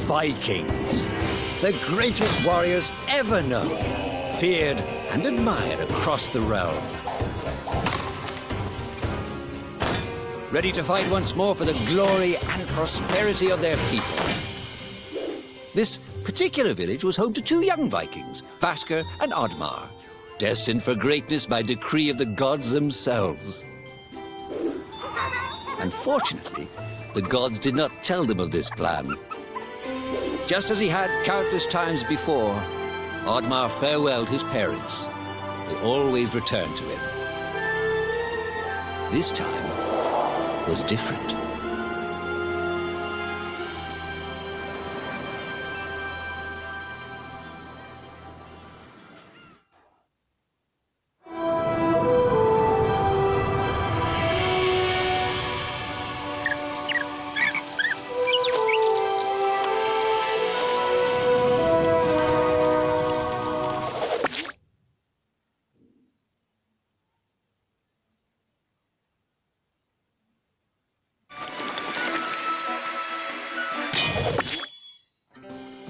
Vikings, the greatest warriors ever known, feared and admired across the realm. Ready to fight once more for the glory and prosperity of their people. This particular village was home to two young Vikings, Vaskr and Oddmar, destined for greatness by decree of the gods themselves. Unfortunately, the gods did not tell them of this plan. Just as he had countless times before, Oddmar farewelled his parents. They always returned to him. This time was different.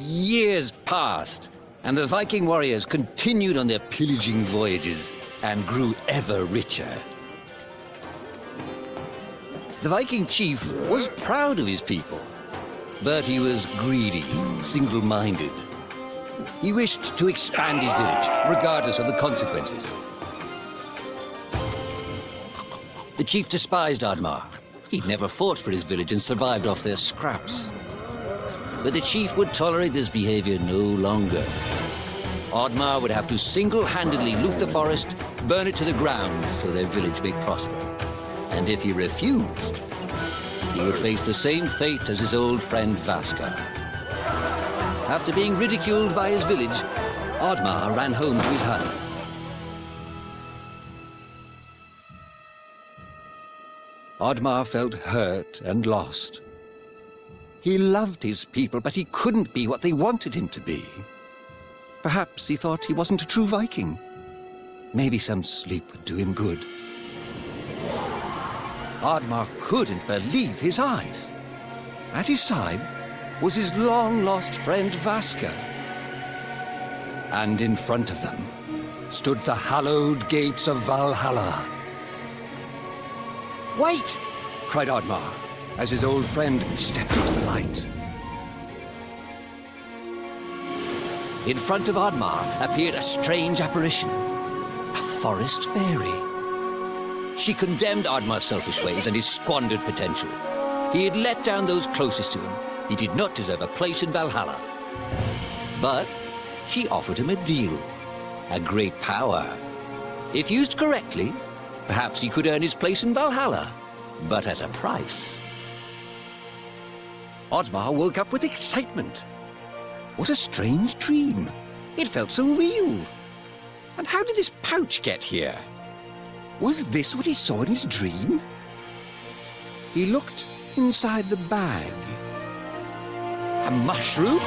Years passed, and the Viking warriors continued on their pillaging voyages and grew ever richer. The Viking chief was proud of his people, but he was greedy, single-minded. He wished to expand his village, regardless of the consequences. The chief despised Oddmar. He'd never fought for his village and survived off their scraps. But the chief would tolerate this behavior no longer. Oddmar would have to single-handedly loot the forest, burn it to the ground so their village may prosper. And if he refused, he would face the same fate as his old friend Vaskr. After being ridiculed by his village, Oddmar ran home to his hut. Oddmar felt hurt and lost. He loved his people, but he couldn't be what they wanted him to be. Perhaps he thought he wasn't a true Viking. Maybe some sleep would do him good. Oddmar couldn't believe his eyes. At his side was his long-lost friend Vaskr. And in front of them stood the hallowed gates of Valhalla. "Wait!" cried Oddmar, as his old friend stepped into the light. In front of Oddmar appeared a strange apparition, a forest fairy. She condemned Oddmar's selfish ways and his squandered potential. He had let down those closest to him. He did not deserve a place in Valhalla. But she offered him a deal, a great power. If used correctly, perhaps he could earn his place in Valhalla, but at a price. Oddmar woke up with excitement. What a strange dream. It felt so real. And how did this pouch get here? Was this what he saw in his dream? He looked inside the bag. A mushroom?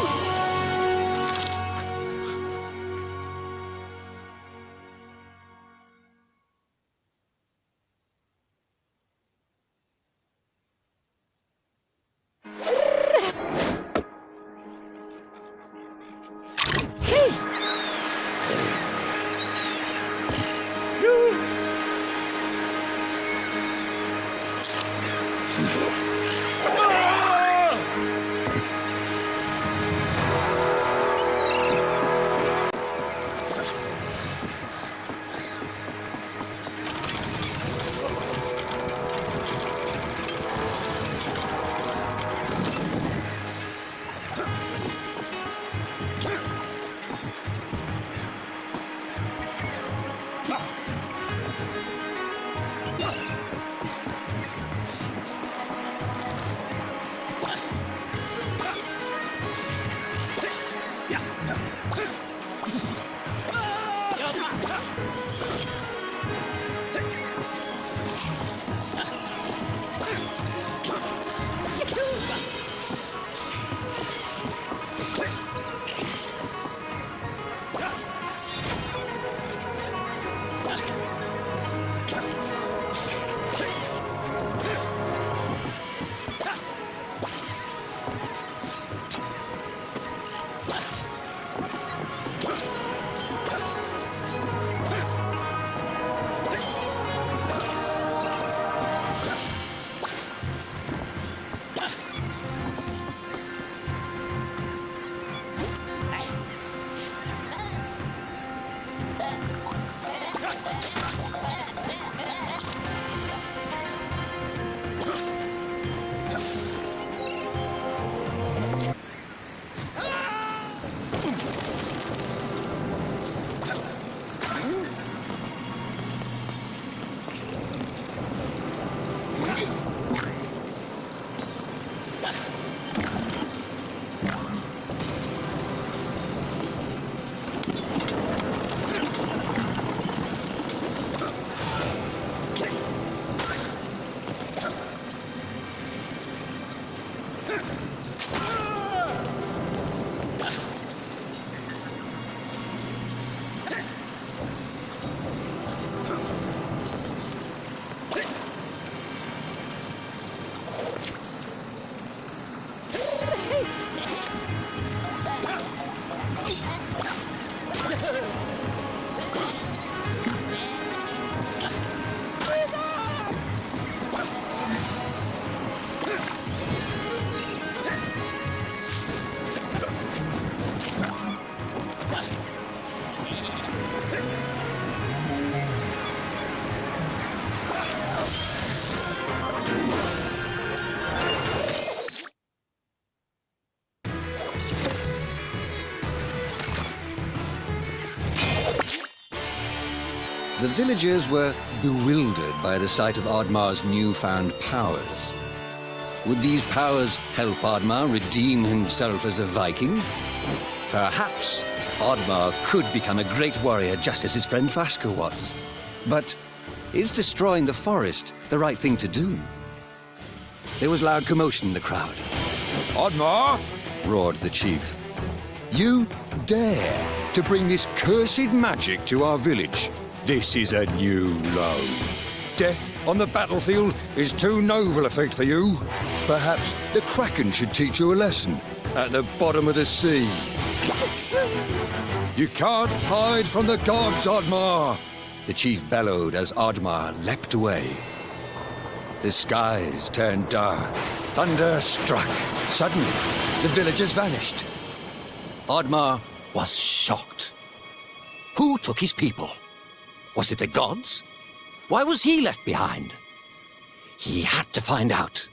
The villagers were bewildered by the sight of Oddmar's newfound powers. Would these powers help Oddmar redeem himself as a Viking? Perhaps Oddmar could become a great warrior just as his friend Vaska was. But is destroying the forest the right thing to do? There was loud commotion in the crowd. Oddmar! Roared the chief. You dare to bring this cursed magic to our village? This is a new low. Death on the battlefield is too noble a fate for you. Perhaps the Kraken should teach you a lesson at the bottom of the sea. You can't hide from the gods, Oddmar! The chief bellowed as Oddmar leapt away. The skies turned dark. Thunder struck. Suddenly, the villagers vanished. Oddmar was shocked. Who took his people? Was it the gods? Why was he left behind? He had to find out.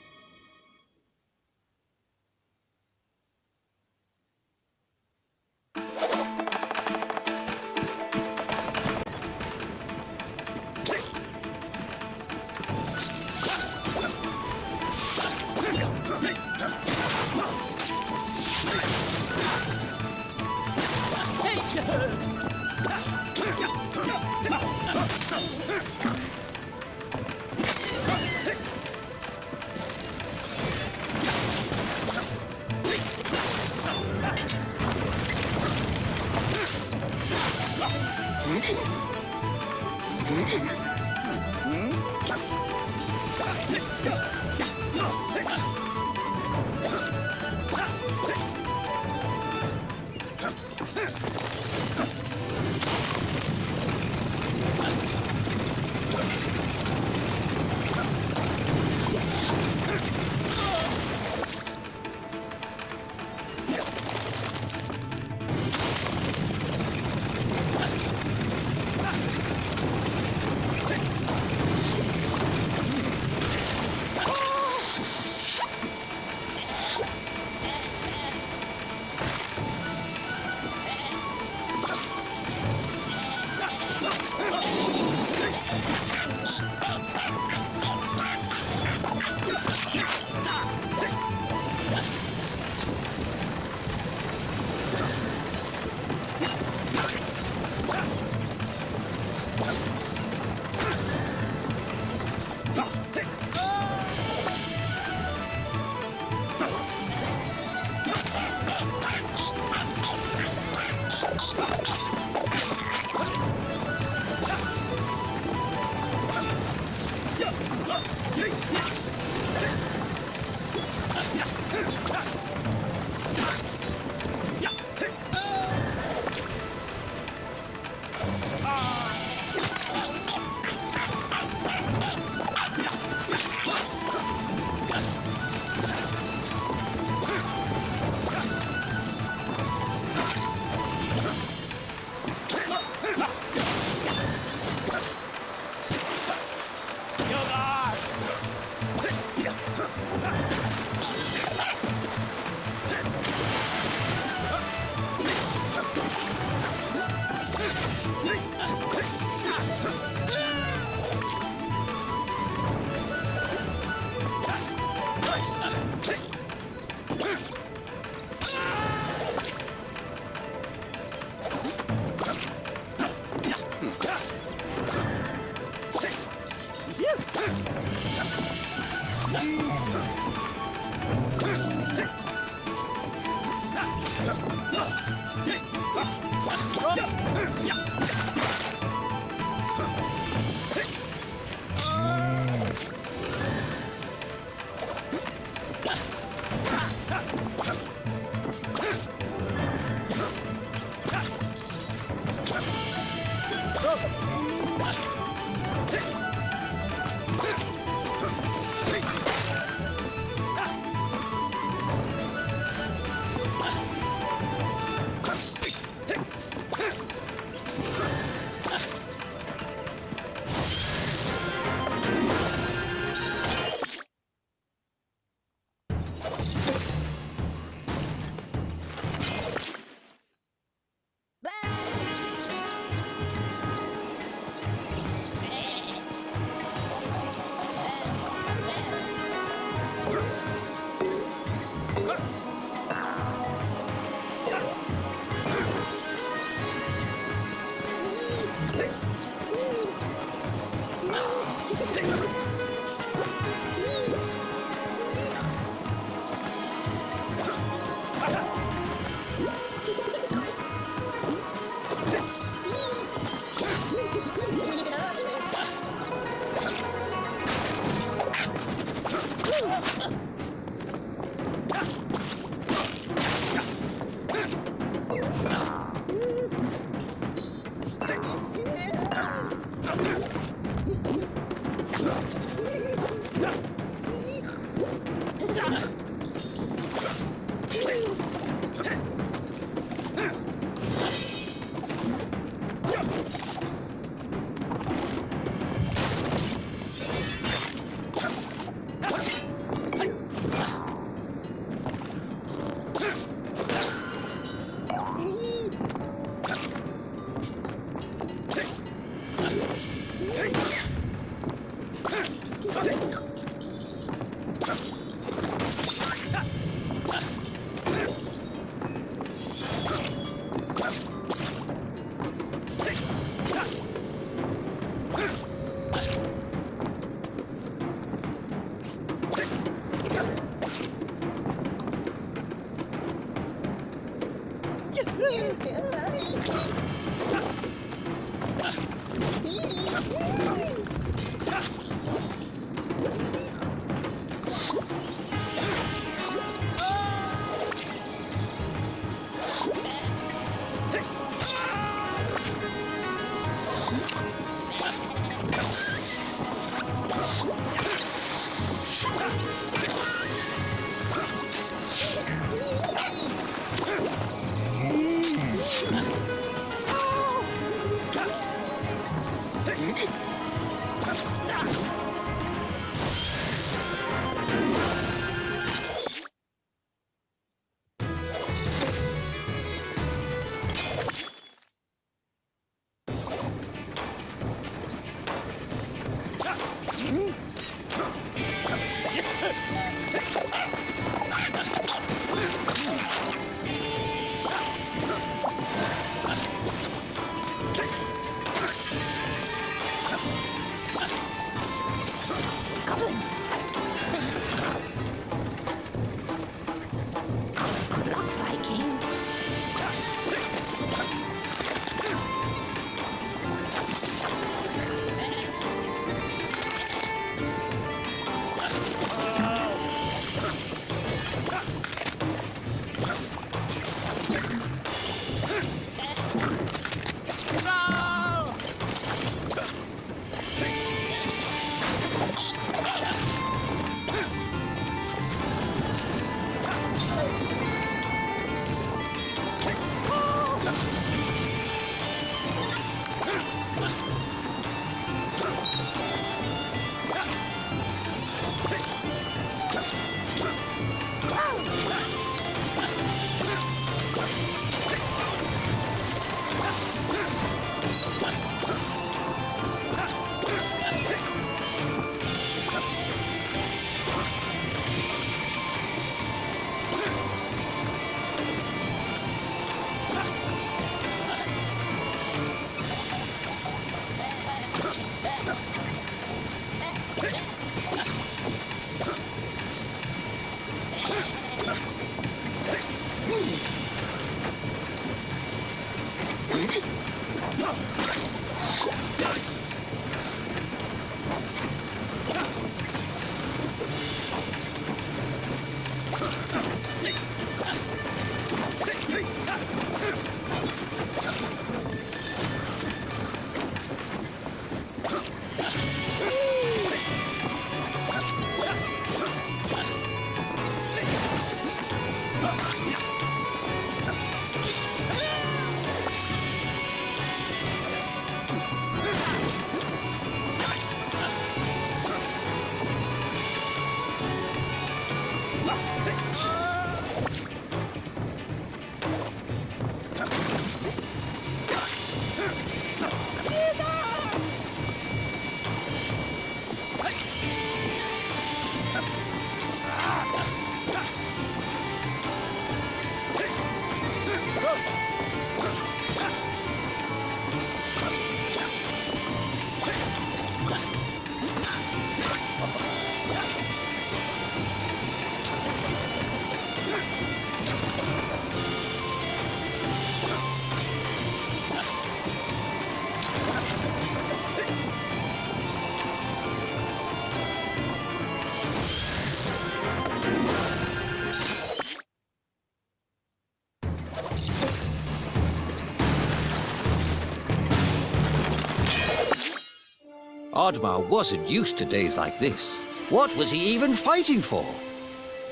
Oddmar wasn't used to days like this. What was he even fighting for?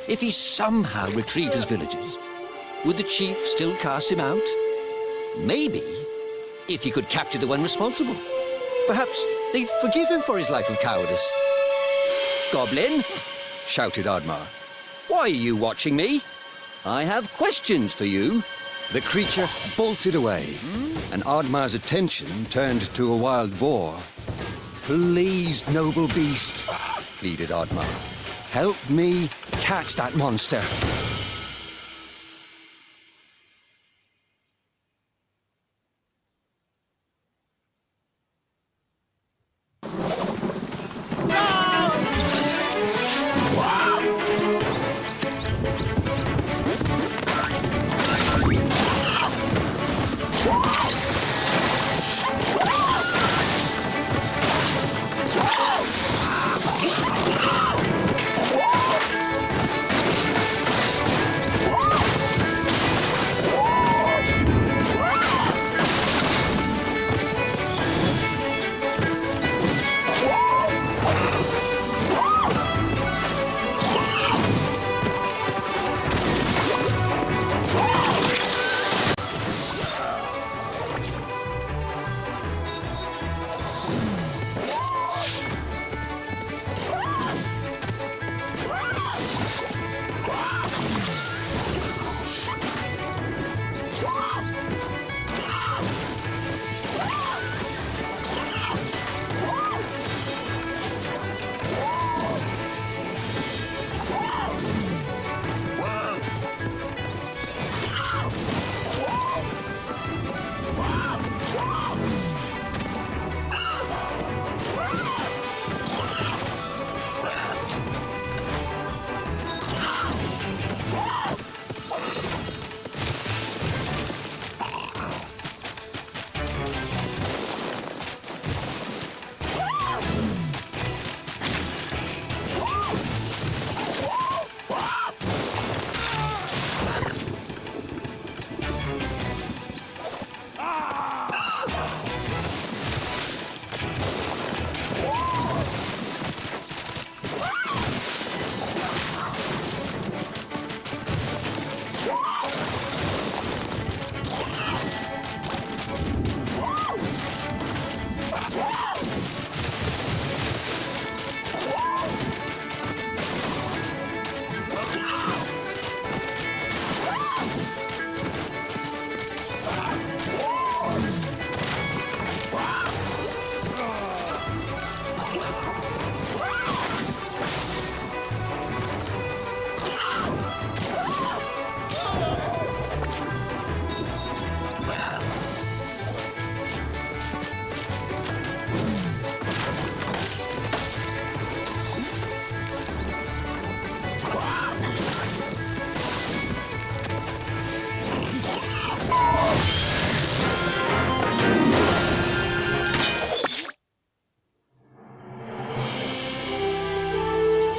If he somehow retrieved his villagers, would the chief still cast him out? Maybe, if he could capture the one responsible. Perhaps they'd forgive him for his life of cowardice. Goblin, shouted Oddmar. Why are you watching me? I have questions for you. The creature bolted away, and Oddmar's attention turned to a wild boar. Please, noble beast, pleaded Oddmar. Help me catch that monster.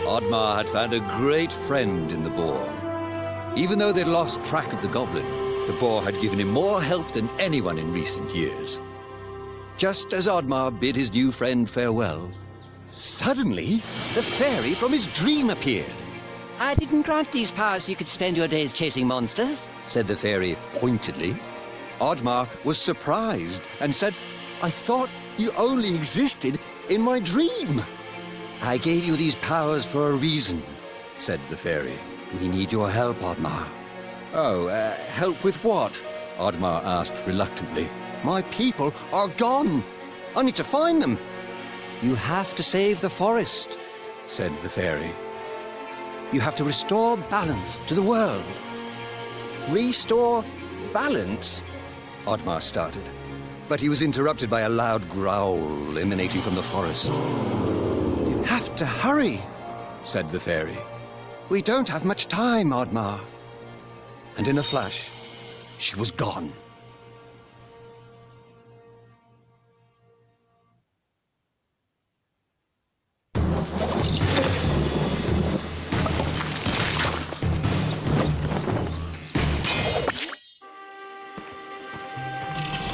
Oddmar had found a great friend in the boar. Even though they'd lost track of the goblin, the boar had given him more help than anyone in recent years. Just as Oddmar bid his new friend farewell, suddenly the fairy from his dream appeared. I didn't grant these powers so you could spend your days chasing monsters, said the fairy pointedly. Oddmar was surprised and said, I thought you only existed in my dream. I gave you these powers for a reason, said the fairy. We need your help, Oddmar. Oh, help with what? Oddmar asked reluctantly. My people are gone. I need to find them. You have to save the forest, said the fairy. You have to restore balance to the world. Restore balance? Oddmar started, but he was interrupted by a loud growl emanating from the forest. You have to hurry, said the fairy. We don't have much time, Oddmar. And in a flash, she was gone.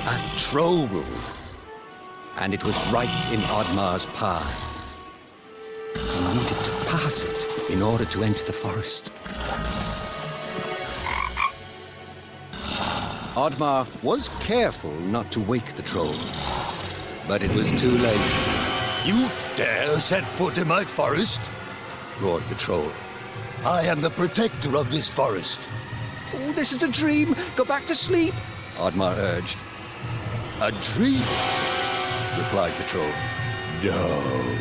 A troll. and it was right in Oddmar's path. He needed to pass it in order to enter the forest. Oddmar was careful not to wake the troll, but it was too late. You dare set foot in my forest? Roared the troll. I am the protector of this forest. Oh, this is a dream. Go back to sleep, Oddmar urged. A dream? Replied the troll. No.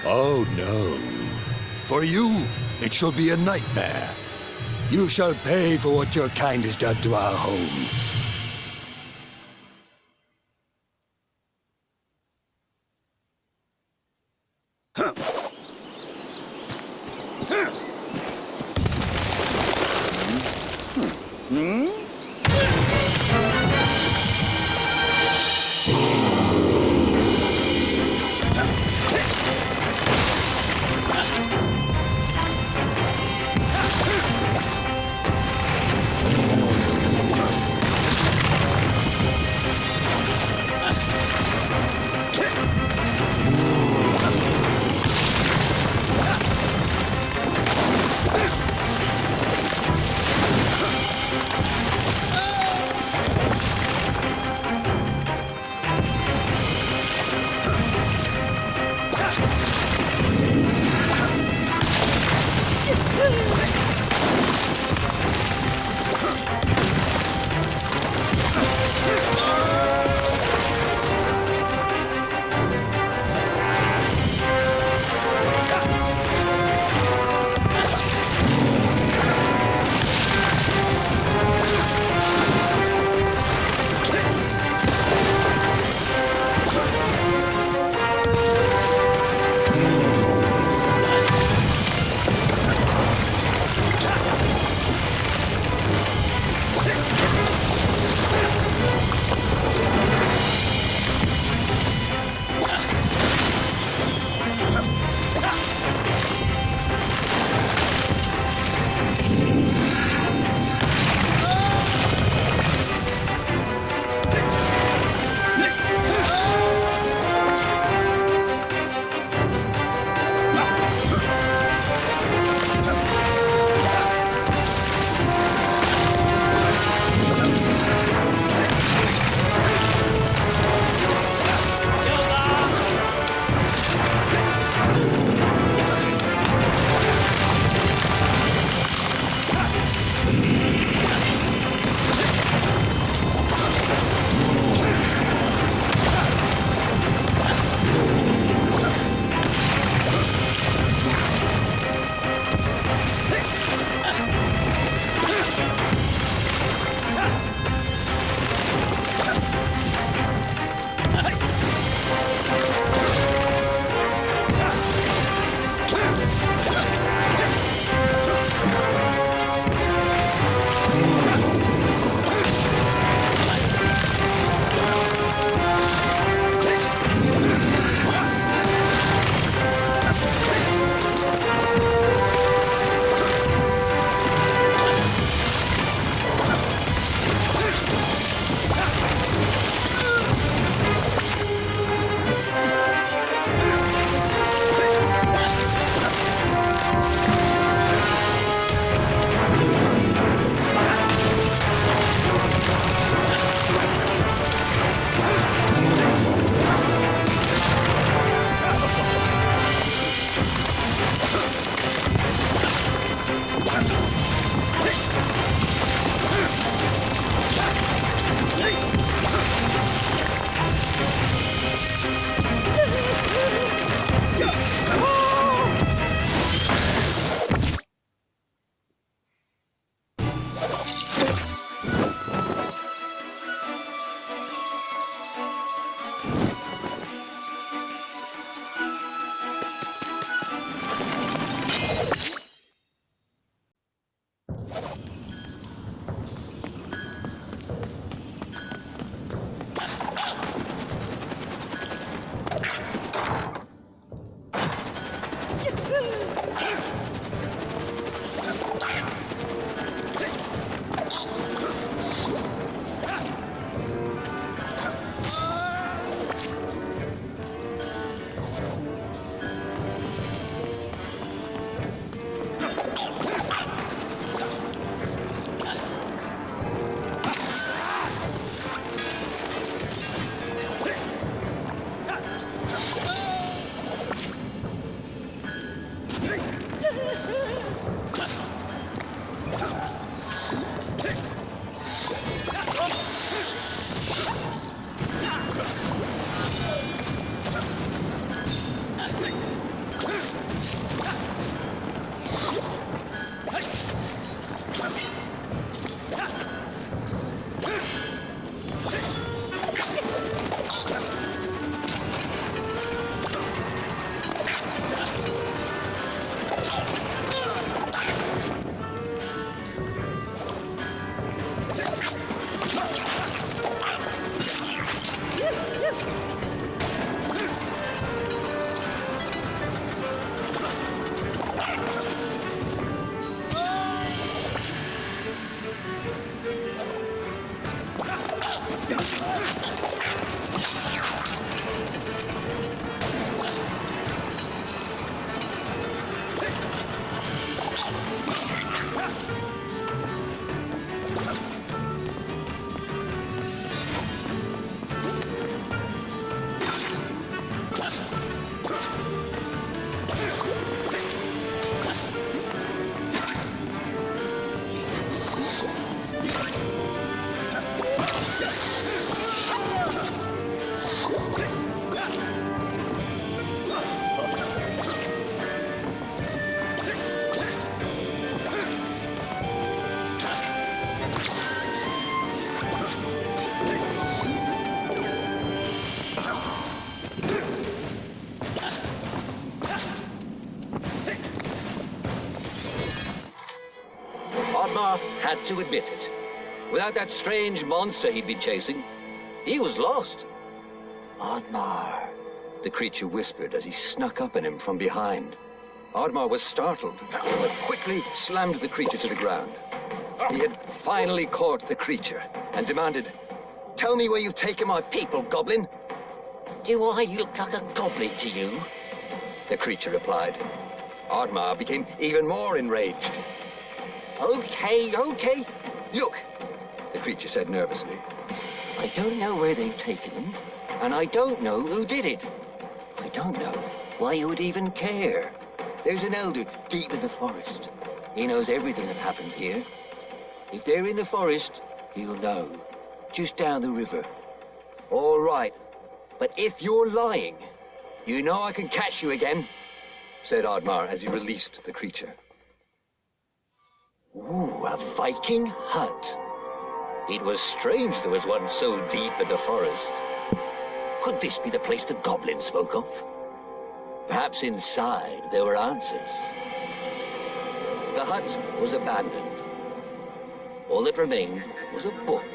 Oh, no. For you, it shall be a nightmare. You shall pay for what your kind has done to our home. Oddmar had to admit it. Without that strange monster he'd been chasing, he was lost. Oddmar, the creature whispered as he snuck up on him from behind. Oddmar was startled, but quickly slammed the creature to the ground. He had finally caught the creature and demanded, "Tell me where you've taken my people, goblin." "Do I look like a goblin to you?" the creature replied. Oddmar became even more enraged. Okay. Look, the creature said nervously. I don't know where they've taken them, and I don't know who did it. I don't know why you would even care. There's an elder deep in the forest. He knows everything that happens here. If they're in the forest, he'll know. Just down the river. All right, but if you're lying, you know I can catch you again, said Oddmar as he released the creature. Ooh, a Viking hut. It was strange there was one so deep in the forest. Could this be the place the goblin spoke of? Perhaps inside there were answers. The hut was abandoned. All that remained was a book.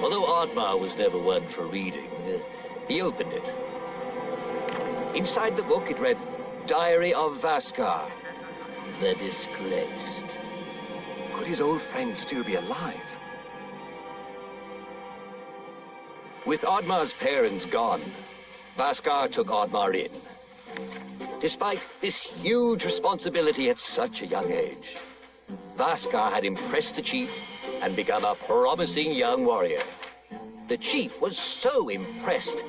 Although Oddmar was never one for reading, he opened it. Inside the book it read, Diary of Vaskar, the Disgraced. Could his old friend still be alive? With Oddmar's parents gone, Vaskar took Oddmar in. Despite this huge responsibility at such a young age, Vaskar had impressed the chief and become a promising young warrior. The chief was so impressed,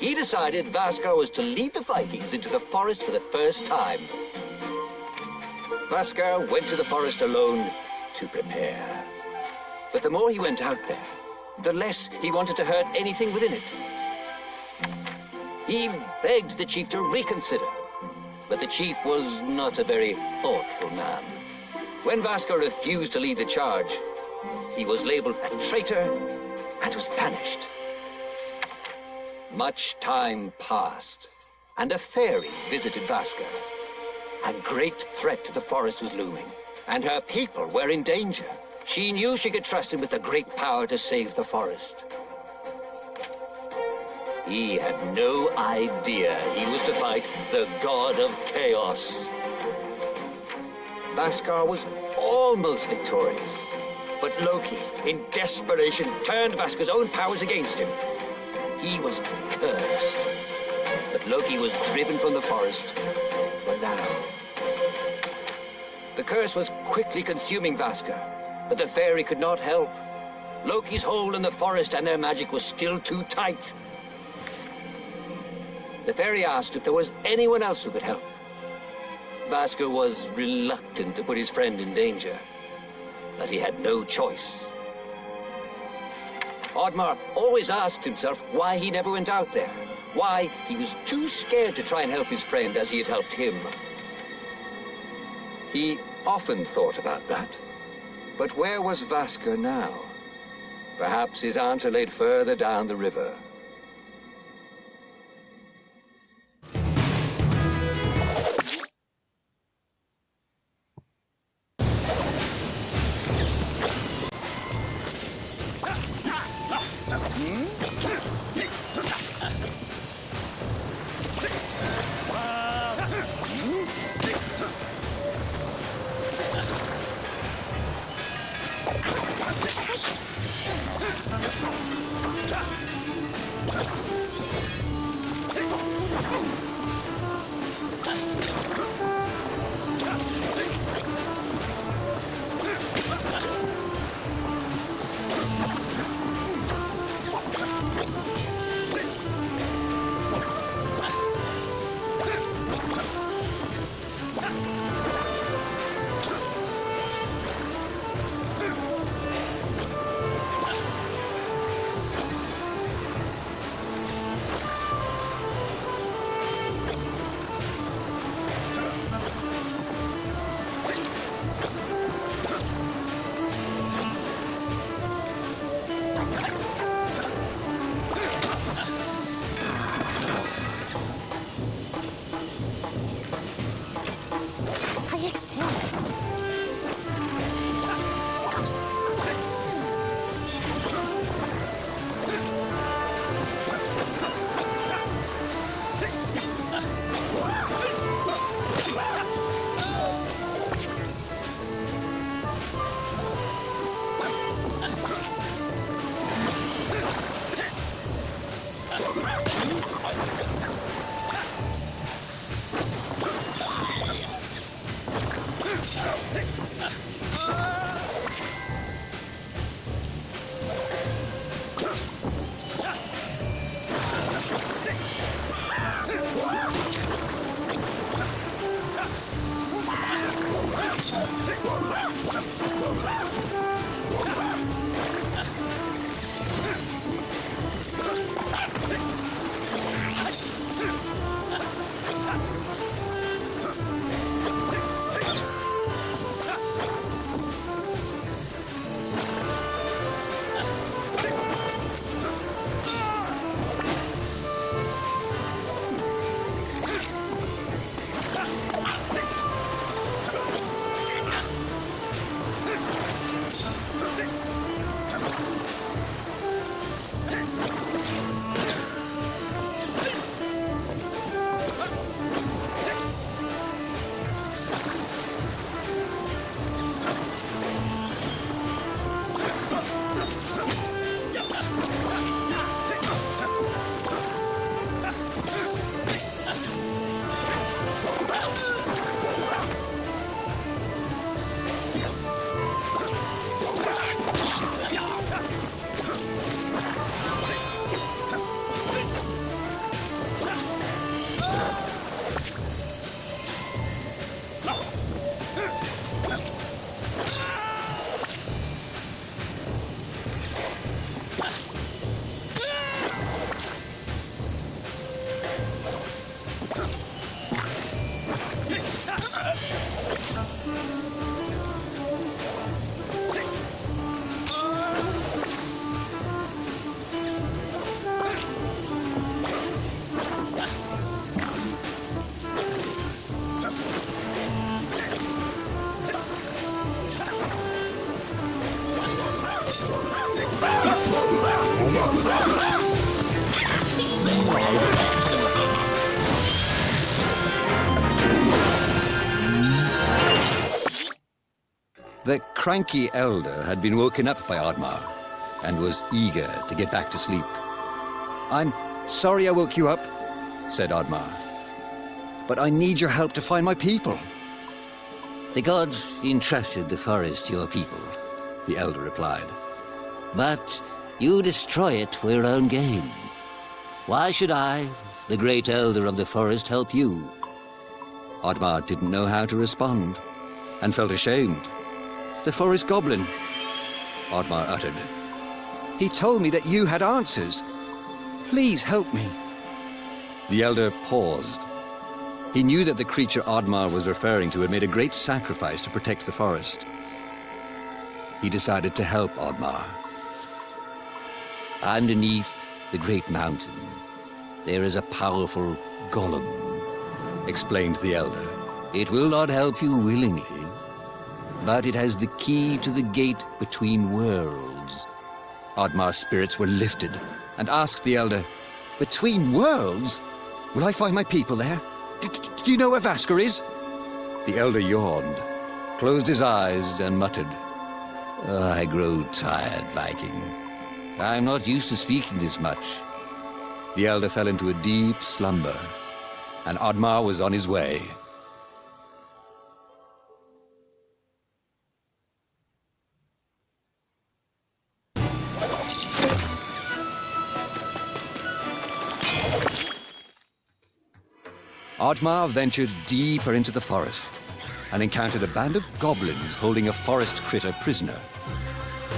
he decided Vaskar was to lead the Vikings into the forest for the first time. Vaskar went to the forest alone to prepare. But the more he went out there, the less he wanted to hurt anything within it. He begged the chief to reconsider, but the chief was not a very thoughtful man. When Vaskar refused to lead the charge, he was labeled a traitor and was banished. Much time passed, and a fairy visited Vaskar. A great threat to the forest was looming, and her people were in danger. She knew she could trust him with the great power to save the forest. He had no idea he was to fight the god of chaos. Vaskar was almost victorious, but Loki, in desperation, turned Vaskar's own powers against him. He was cursed, but Loki was driven from the forest for now. The curse was quickly consuming Vaskar, but the fairy could not help. Loki's hold in the forest and their magic was still too tight. The fairy asked if there was anyone else who could help. Vaskar was reluctant to put his friend in danger, but he had no choice. Oddmar always asked himself why he never went out there, why he was too scared to try and help his friend as he had helped him. He often thought about that. But where was Vaskar now? Perhaps his answer laid further down the river. The cranky elder had been woken up by Oddmar and was eager to get back to sleep. "I'm sorry I woke you up," said Oddmar, "but I need your help to find my people." The gods entrusted the forest to your people, The elder replied. but you destroy it for your own gain. Why should I, the great elder of the forest, help you? Oddmar didn't know how to respond and felt ashamed. "The forest goblin," Oddmar uttered. "He told me that you had answers. Please help me." The elder paused. He knew that the creature Oddmar was referring to had made a great sacrifice to protect the forest. He decided to help Oddmar. Underneath the great mountain, there is a powerful golem, Explained the elder. It will not help you willingly, but it has the key to the gate between worlds. Oddmar's spirits were lifted and asked the elder, "Between worlds? Will I find my people there? Do you know where Vasker is?" The elder yawned, closed his eyes and muttered, I grow tired, Viking. I'm not used to speaking this much. The elder fell into a deep slumber, and Oddmar was on his way. Oddmar ventured deeper into the forest and encountered a band of goblins holding a forest critter prisoner.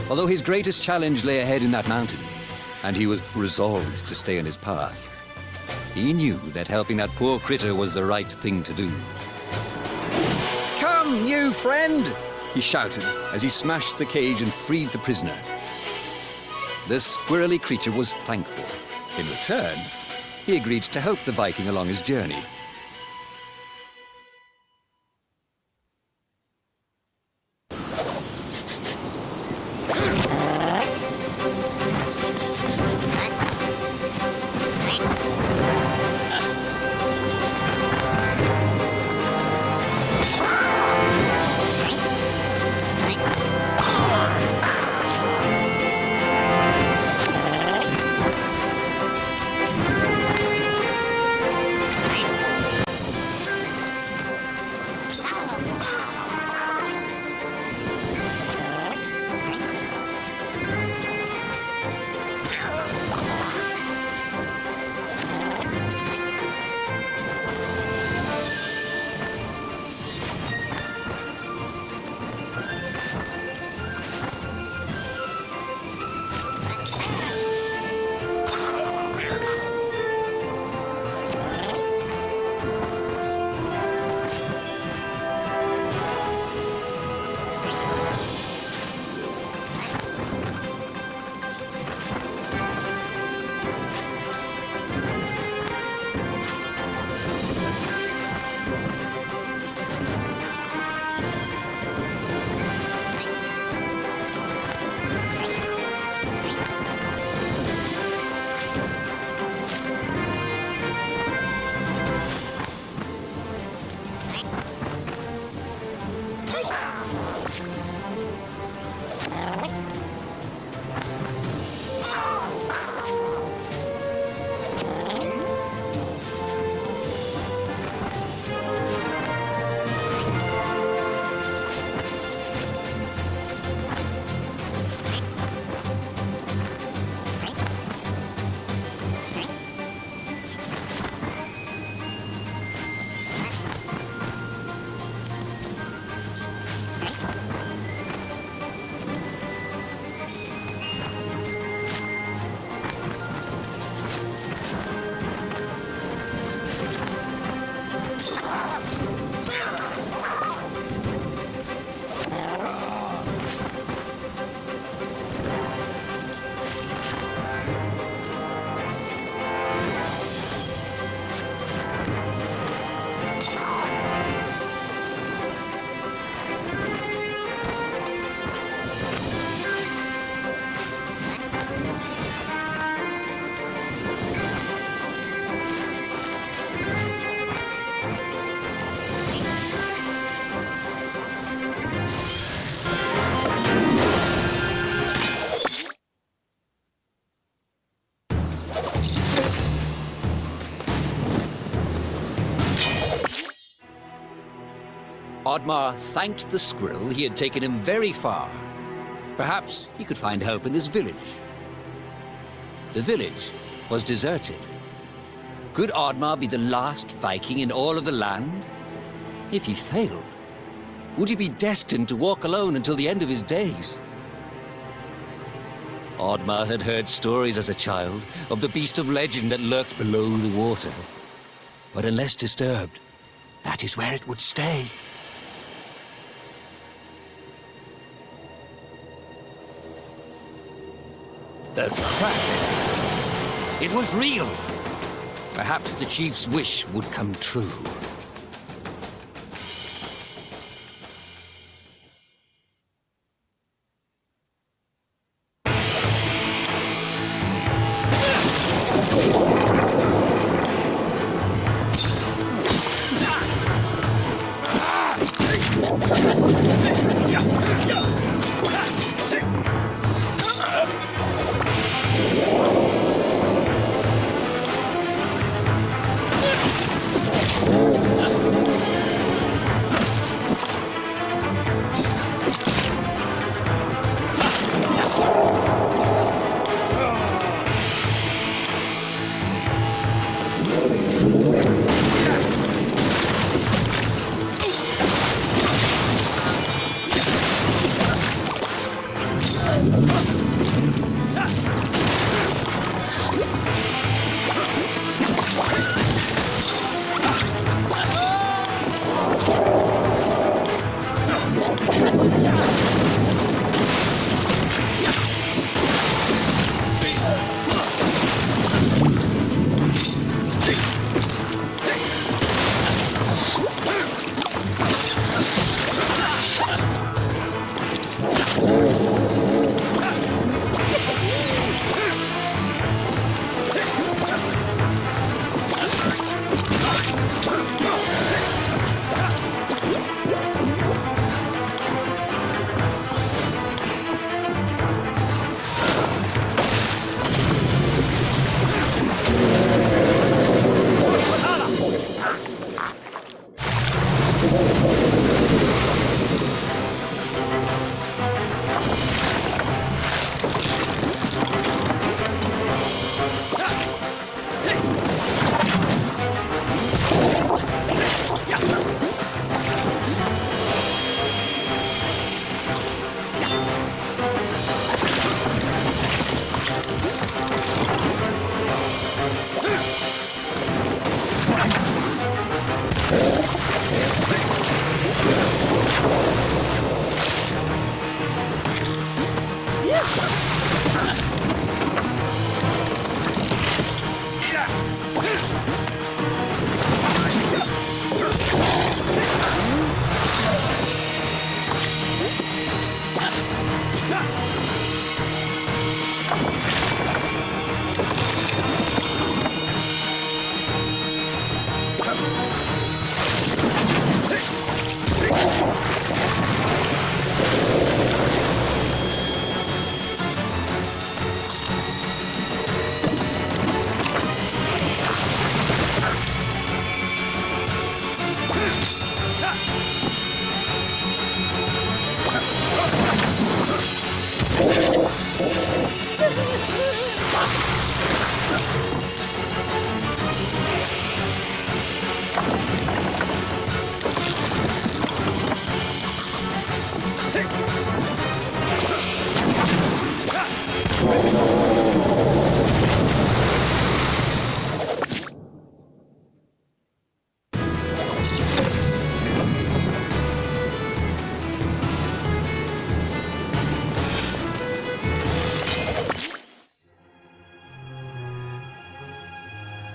Although his greatest challenge lay ahead in that mountain, and he was resolved to stay on his path, he knew that helping that poor critter was the right thing to do. "Come, new friend!" he shouted as he smashed the cage and freed the prisoner. The squirrely creature was thankful. In return, he agreed to help the Viking along his journey. Oddmar thanked the squirrel he had taken him very far. Perhaps he could find help in his village. The village was deserted. Could Oddmar be the last Viking in all of the land? If he failed, would he be destined to walk alone until the end of his days? Oddmar had heard stories as a child of the beast of legend that lurked below the water. But unless disturbed, that is where it would stay. The crash. It was real. Perhaps the chief's wish would come true.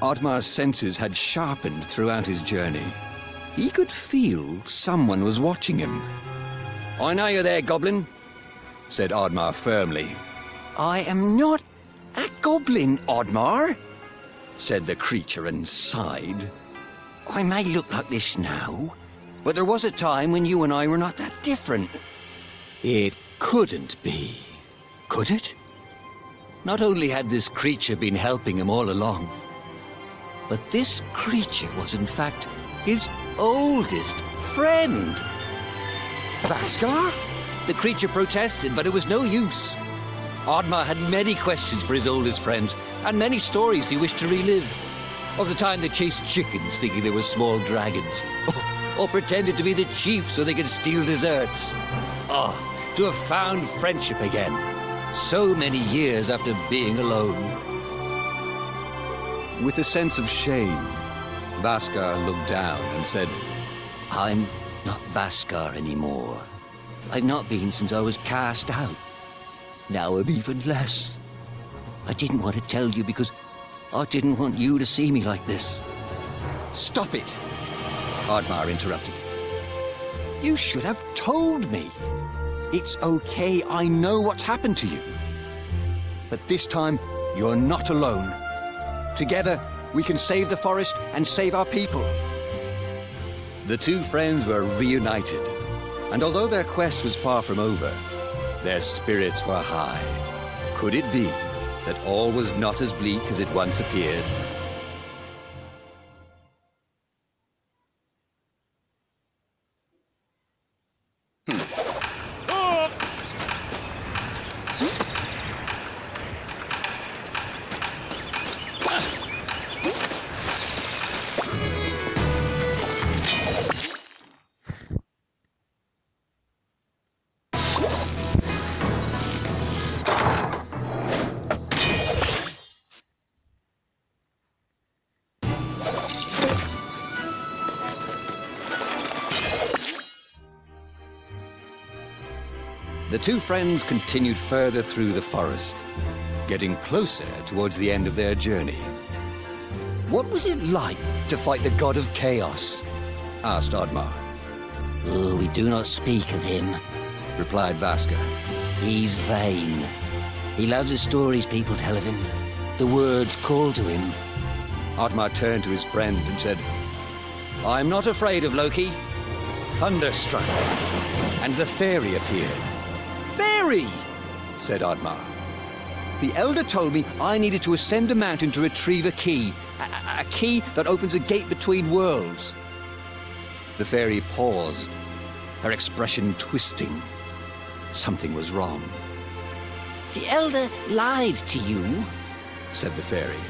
Oddmar's senses had sharpened throughout his journey. He could feel someone was watching him. "I know you're there, goblin," said Oddmar firmly. "I am not a goblin, Oddmar," said the creature and sighed. "I may look like this now, but there was a time when you and I were not that different. It couldn't be, could it?" Not only had this creature been helping him all along, but this creature was in fact his oldest friend. Vaskar? The creature protested, but it was no use. Oddmar had many questions for his oldest friend, and many stories he wished to relive. Of the time they chased chickens thinking they were small dragons, or pretended to be the chief so they could steal desserts. Oh, to have found friendship again, so many years after being alone. With a sense of shame, Vaskar looked down and said, I'm not Vaskar anymore. I've not been since I was cast out. Now I'm even less. I didn't want to tell you because I didn't want you to see me like this. "Stop it!" Oddmar interrupted. "You should have told me. It's okay, I know what's happened to you. But this time, you're not alone. Together, we can save the forest and save our people." The two friends were reunited, and although their quest was far from over, their spirits were high. Could it be that all was not as bleak as it once appeared? The two friends continued further through the forest, getting closer towards the end of their journey. "What was it like to fight the god of chaos?" asked Oddmar. Oh, we do not speak of him. Replied Vaskar. He's vain. He loves the stories people tell of him, the words called to him. Oddmar turned to his friend and said, "I'm not afraid of Loki." Thunder struck, and the fairy appeared. "Fairy!" said Oddmar. "The Elder told me I needed to ascend a mountain to retrieve a key. A key that opens a gate between worlds." The fairy paused, her expression twisting. Something was wrong. The Elder lied to you. Said the fairy.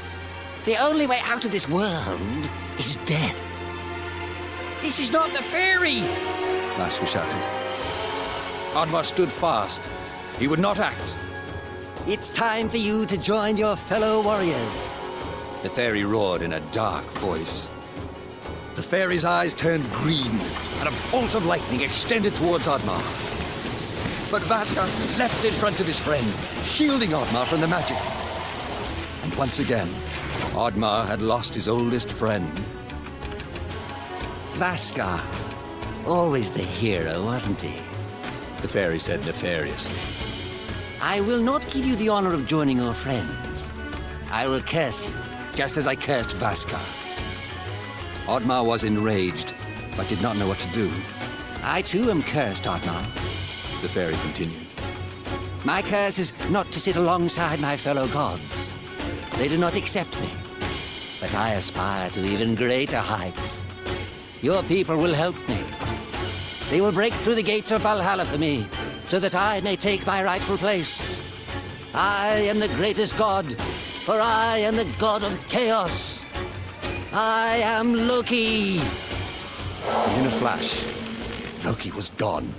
The only way out of this world is death. This is not the fairy! Vaskar shouted. Oddmar stood fast. He would not act. It's time for you to join your fellow warriors. The fairy roared in a dark voice. The fairy's eyes turned green, and a bolt of lightning extended towards Oddmar. But Vaskar leapt in front of his friend, shielding Oddmar from the magic. And once again, Oddmar had lost his oldest friend. Vaskar. Always the hero, wasn't he? The fairy said nefariously. I will not give you the honor of joining your friends. I will curse you, just as I cursed Vaskar. Oddmar was enraged, but did not know what to do. I too am cursed, Oddmar. The fairy continued. My curse is not to sit alongside my fellow gods. They do not accept me. But I aspire to even greater heights. Your people will help me. They will break through the gates of Valhalla for me, so that I may take my rightful place. I am the greatest god, for I am the god of chaos. I am Loki. And in a flash, Loki was gone.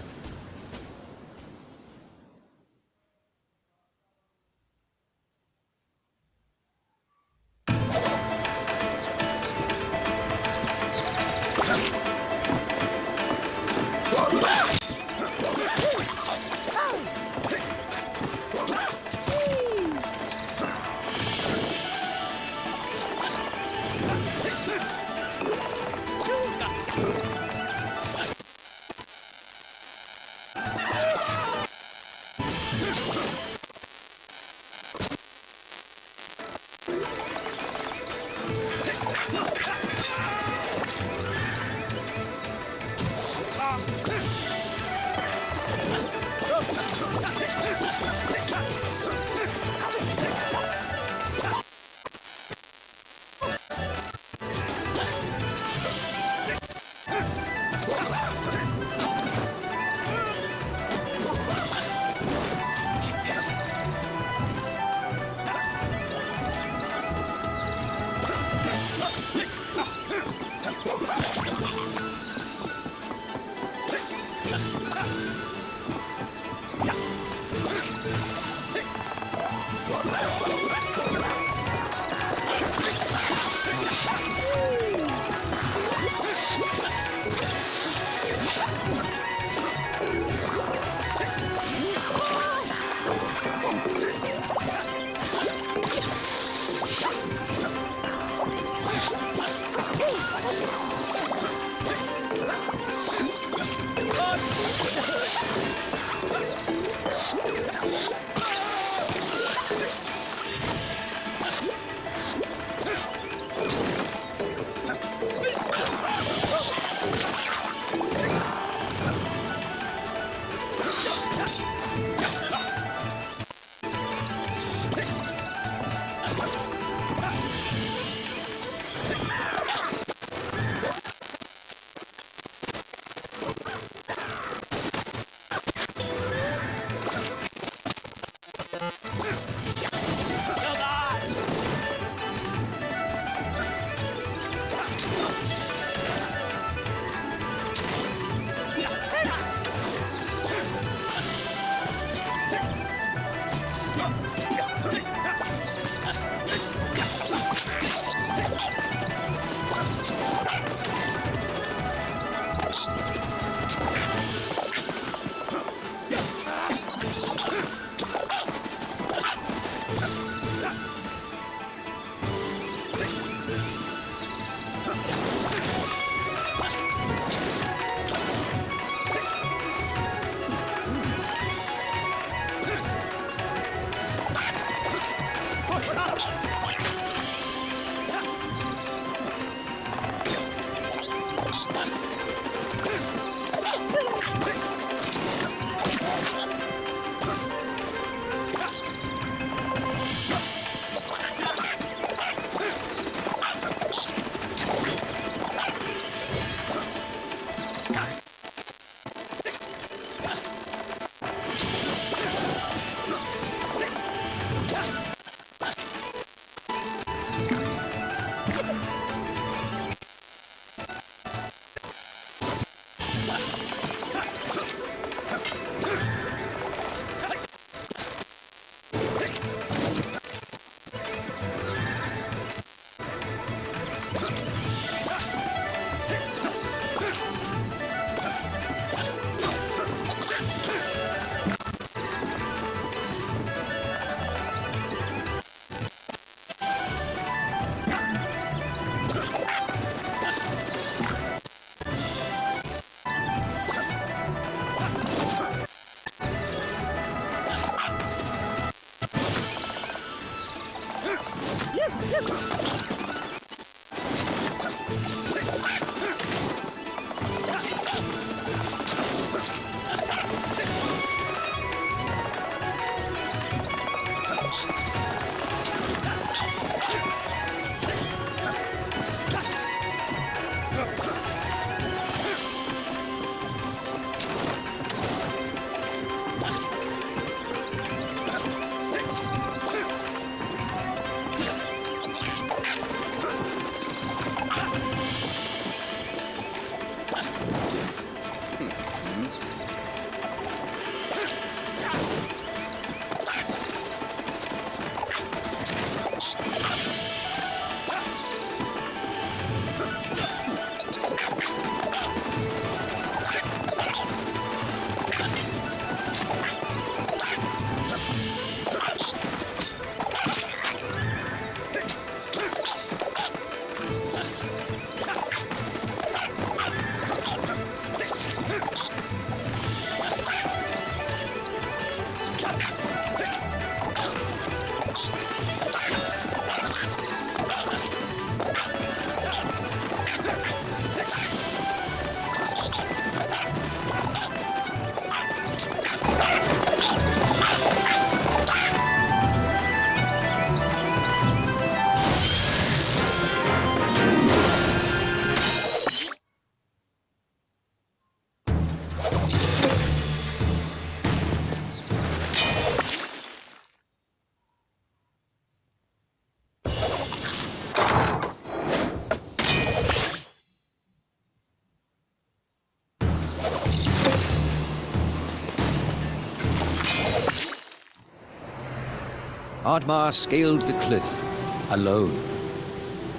Ardmar scaled the cliff, alone.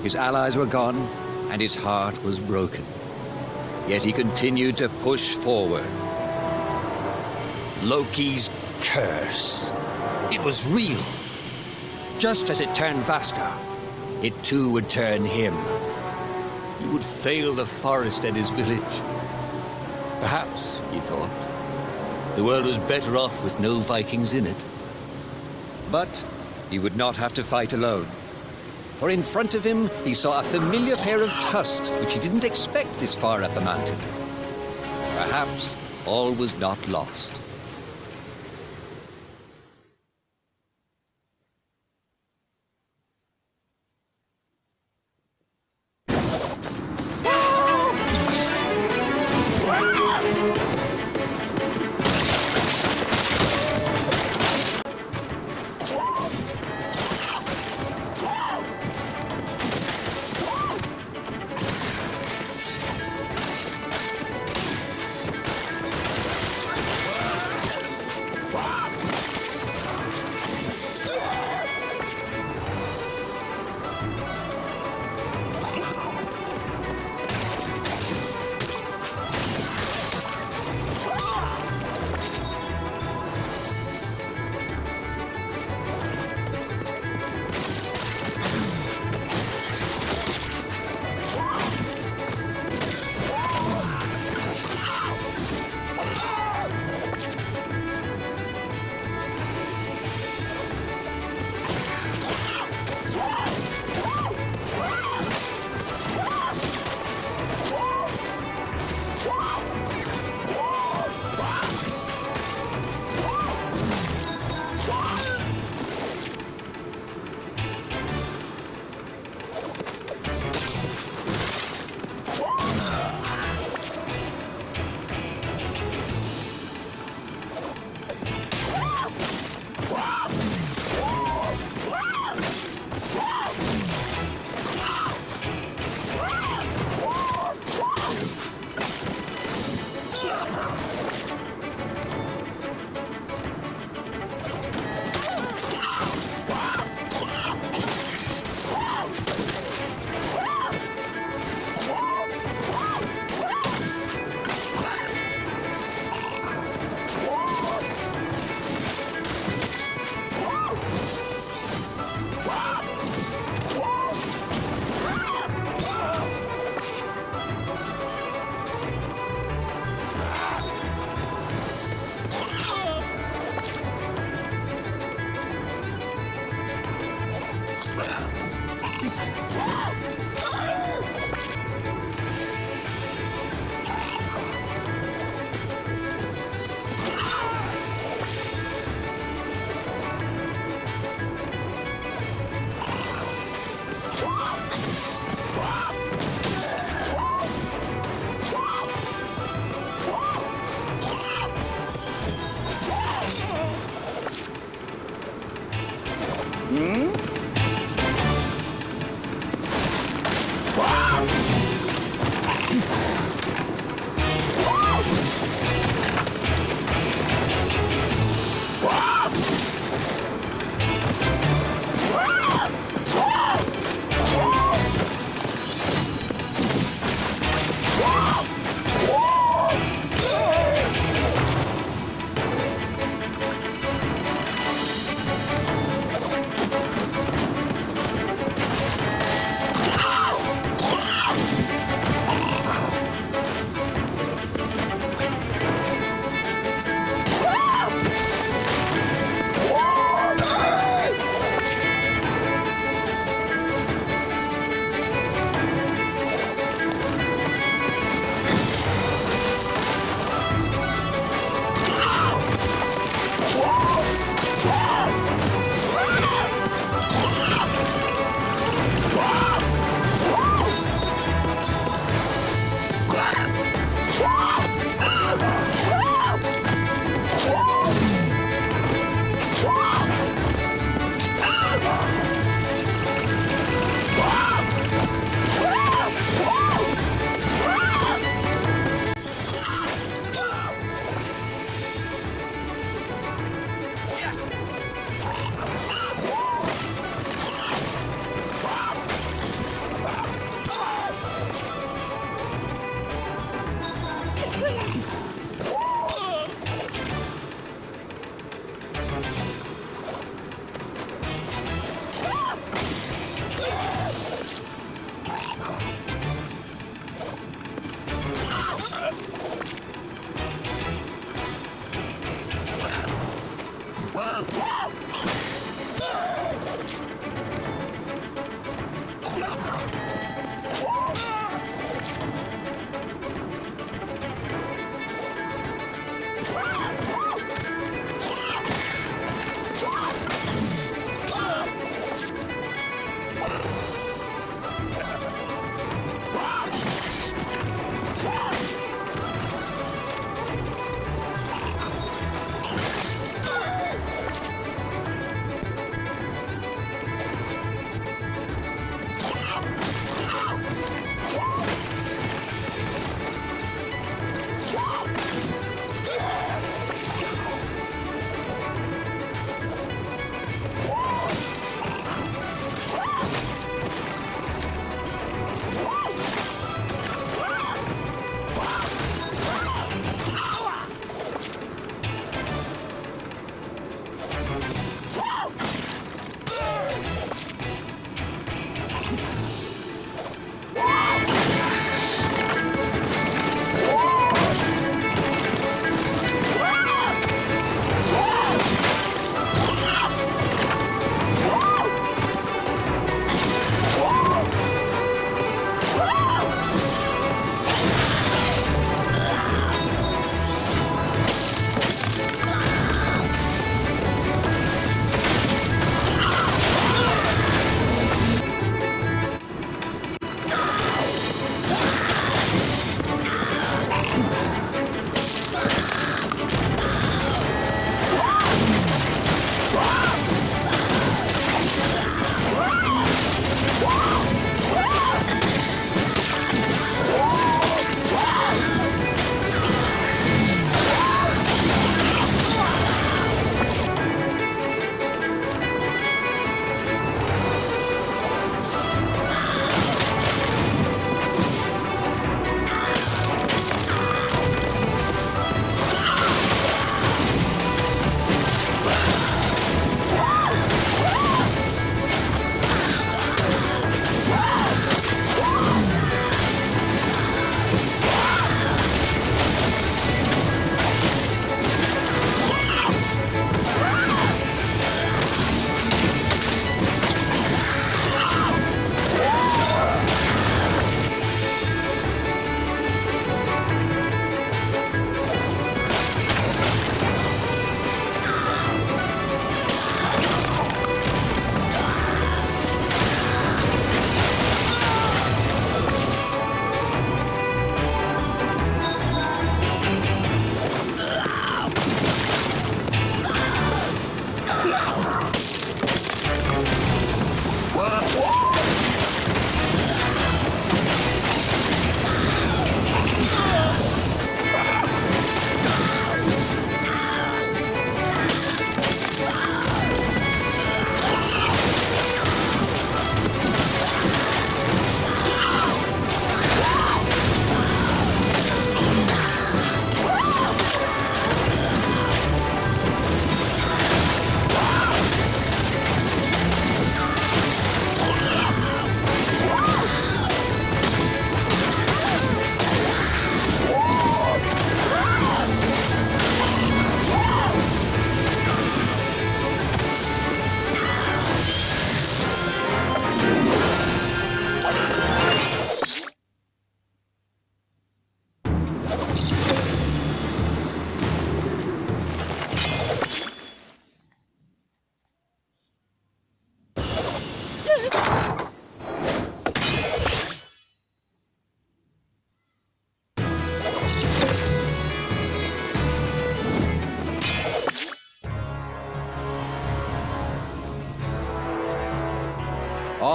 His allies were gone, and his heart was broken. Yet he continued to push forward. Loki's curse. It was real. Just as it turned Vaska, it too would turn him. he would fail the forest and his village. Perhaps, he thought, the world was better off with no Vikings in it. But he would not have to fight alone. For in front of him, he saw a familiar pair of tusks which he didn't expect this far up the mountain. Perhaps all was not lost.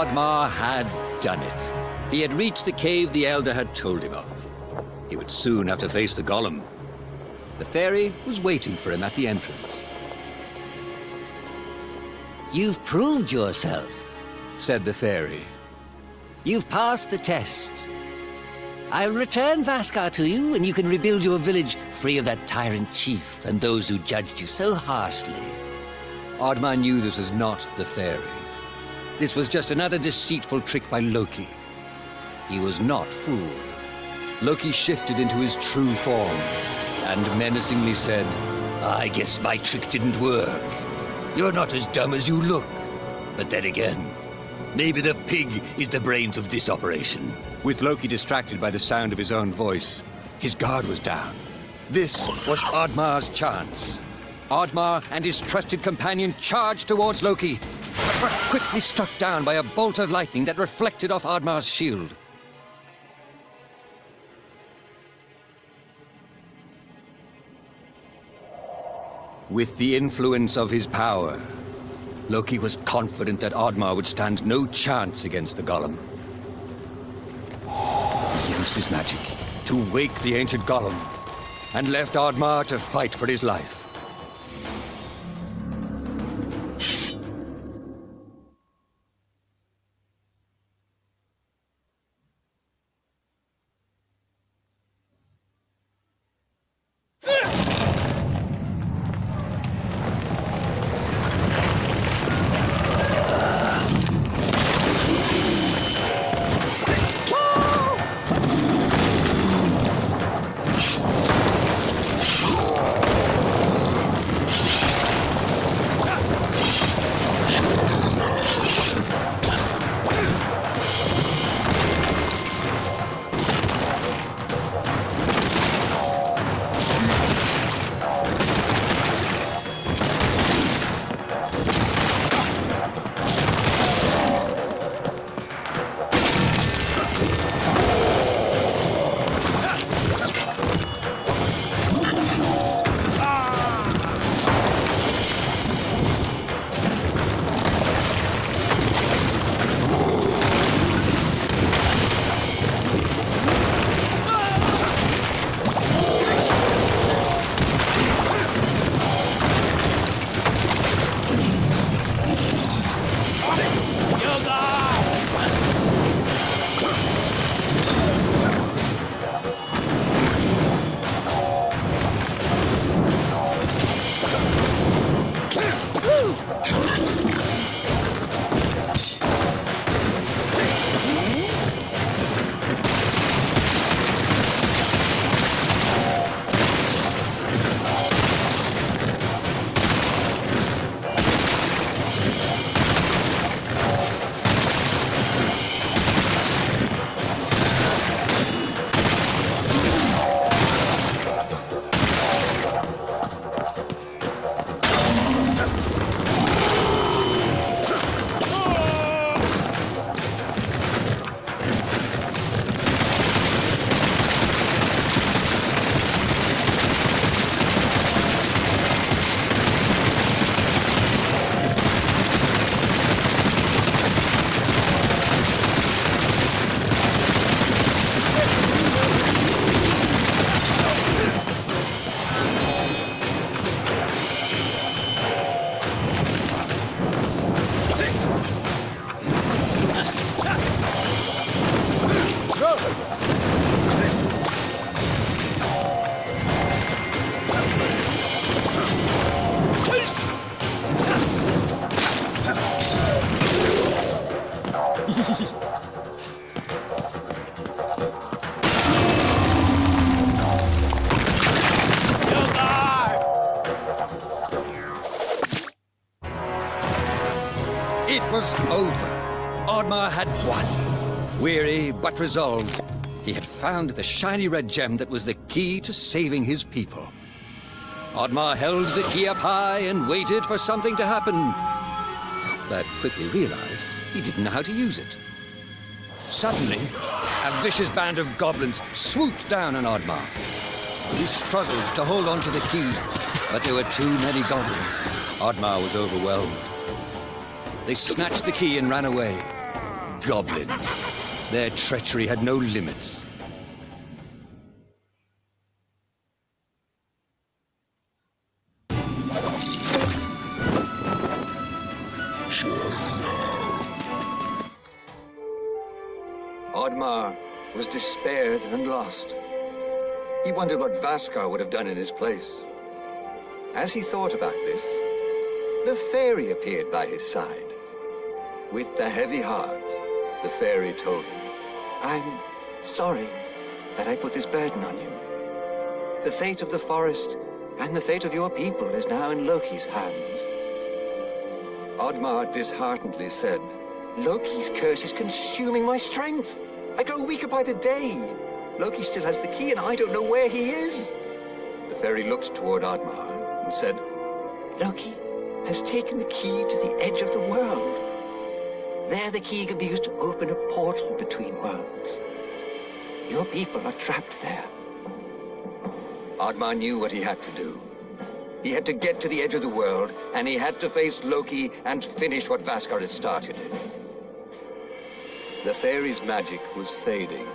Oddmar had done it. He had reached the cave the Elder had told him of. He would soon have to face the Golem. The fairy was waiting for him at the entrance. You've proved yourself, Said the fairy. you've passed the test. I'll return Vaskar to you, and you can rebuild your village free of that tyrant chief and those who judged you so harshly. Oddmar knew this was not the fairy. This was just another deceitful trick by Loki. He was not fooled. Loki shifted into his true form and menacingly said, I guess my trick didn't work. You're not as dumb as you look. But then again, maybe the pig is the brains of this operation. with Loki distracted by the sound of his own voice. His guard was down. This was Oddmar's chance. Oddmar and his trusted companion charged towards Loki, but were quickly struck down by a bolt of lightning that reflected off Oddmar's shield. With the influence of his power, Loki was confident that Oddmar would stand no chance against the Golem. He used his magic to wake the ancient Golem and left Oddmar to fight for his life. It was over. Oddmar had won. Weary but resolved, he had found the shiny red gem that was the key to saving his people. Oddmar held the key up high and waited for something to happen, but quickly realized he didn't know how to use it. Suddenly, a vicious band of goblins swooped down on Oddmar. He struggled to hold on to the key, but there were too many goblins. Oddmar was overwhelmed. They snatched the key and ran away. Goblins. Their treachery had no limits. Oddmar was despaired and lost. He wondered what Vaskar would have done in his place. As he thought about this, the fairy appeared by his side. With a heavy heart, the fairy told him, I'm sorry. that I put this burden on you. The fate of the forest and the fate of your people is now in Loki's hands. Oddmar disheartenedly said, Loki's curse is consuming my strength. I grow weaker by the day. Loki still has the key and I don't know where he is. The fairy looked toward Oddmar and said, Loki has taken the key to the edge of the world. There the key can be used to open a portal between worlds. Your people are trapped there. Oddmar knew what he had to do. He had to get to the edge of the world, and he had to face Loki and finish what Vaskar had started. The fairy's magic was fading,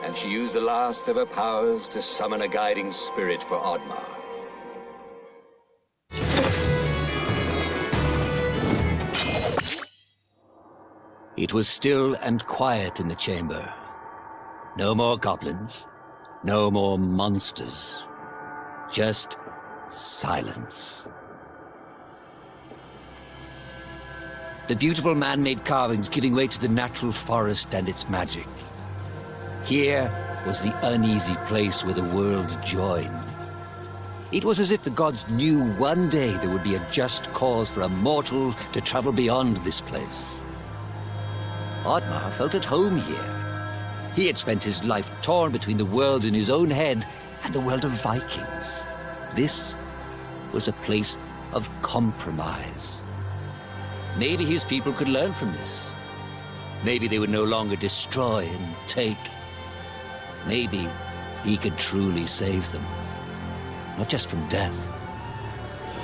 and she used the last of her powers to summon a guiding spirit for Oddmar. It was still and quiet in the chamber. No more goblins, no more monsters. Just silence. The beautiful man-made carvings giving way to the natural forest and its magic. Here was the uneasy place where the worlds joined. It was as if the gods knew one day there would be a just cause for a mortal to travel beyond this place. Oddmar felt at home here. He had spent his life torn between the worlds in his own head and the world of Vikings. This was a place of compromise. Maybe his people could learn from this. Maybe they would no longer destroy and take. Maybe he could truly save them. Not just from death,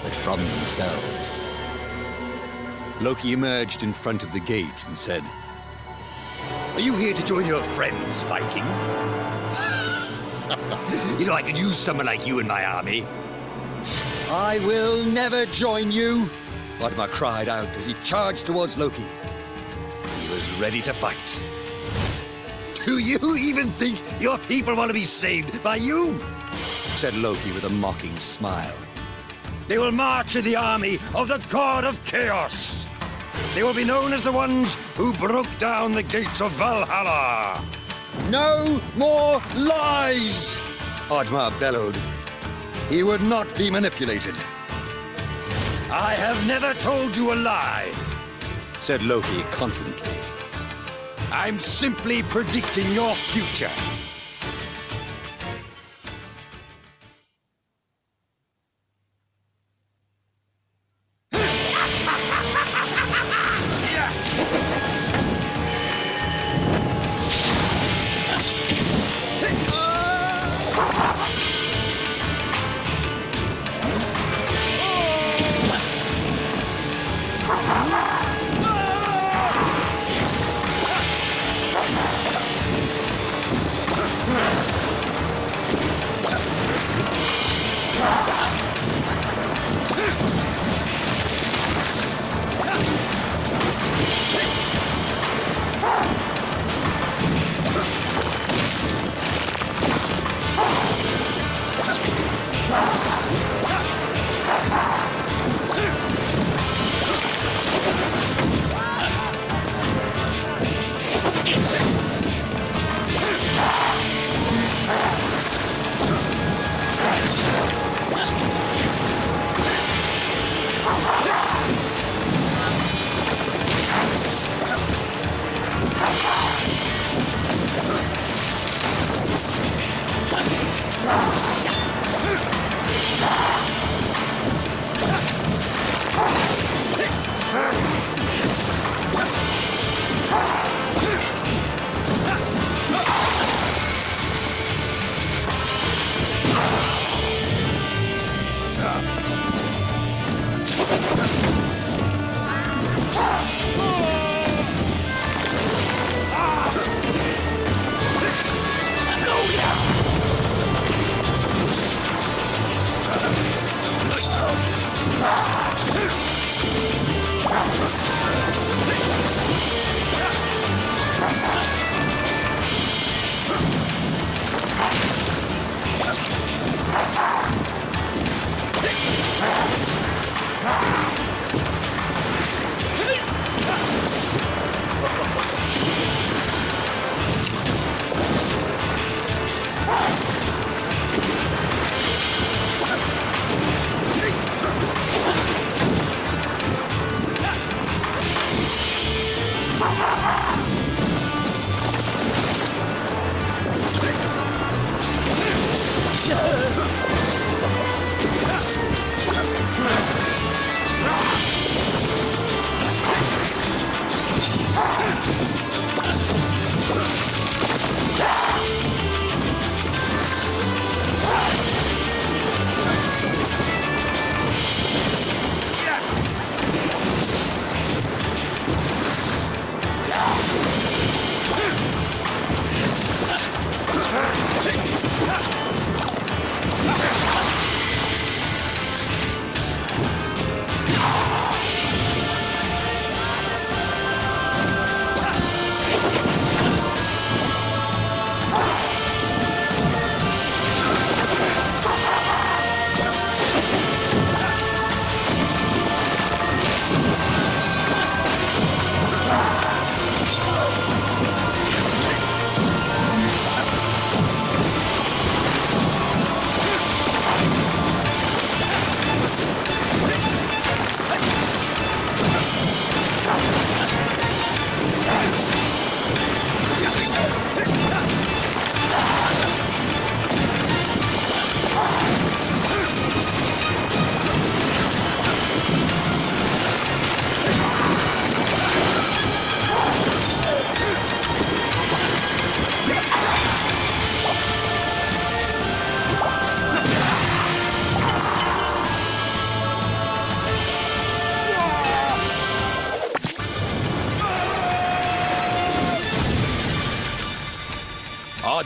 but from themselves. Loki emerged in front of the gate and said, Are you here to join your friends, Viking? You know, I could use someone like you in my army. I will never join you, Oddmar cried out as he charged towards Loki. He was ready to fight. Do you even think your people want to be saved by you? Said Loki with a mocking smile. They will march in the army of the god of chaos. They will be known as the ones who broke down the gates of Valhalla. No more lies! Oddmar bellowed. He would not be manipulated. I have never told you a lie, said Loki confidently. I'm simply predicting your future.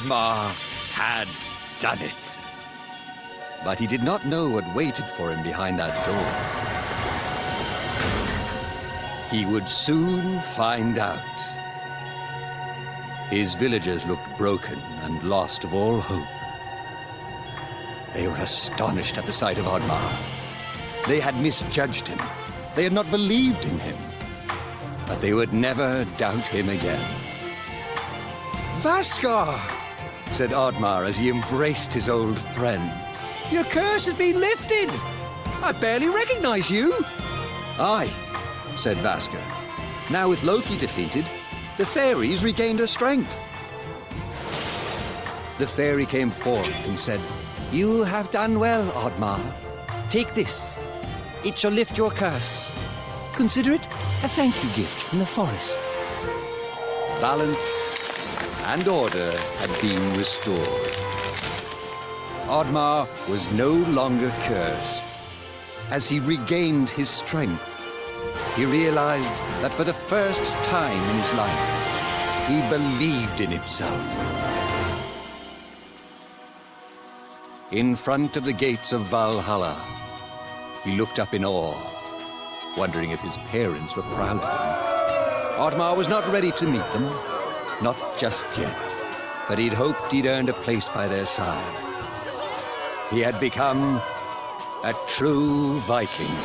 Oddmar had done it. But he did not know what waited for him behind that door. He would soon find out. His villagers looked broken and lost of all hope. They were astonished at the sight of Oddmar. They had misjudged him. They had not believed in him. But they would never doubt him again. Vaskar! Said Oddmar as he embraced his old friend. Your curse has been lifted! I barely recognize you! Aye, said Vaskar. Now with Loki defeated, the fairies regained her strength. The fairy came forth and said, "You have done well, Oddmar. Take this. It shall lift your curse. Consider it a thank you gift from the forest." Balance and order had been restored. Oddmar was no longer cursed. As he regained his strength, he realized that for the first time in his life, he believed in himself. In front of the gates of Valhalla, he looked up in awe, wondering if his parents were proud of him. Oddmar was not ready to meet them, not just yet, but he'd hoped he'd earned a place by their side. He had become a true Viking.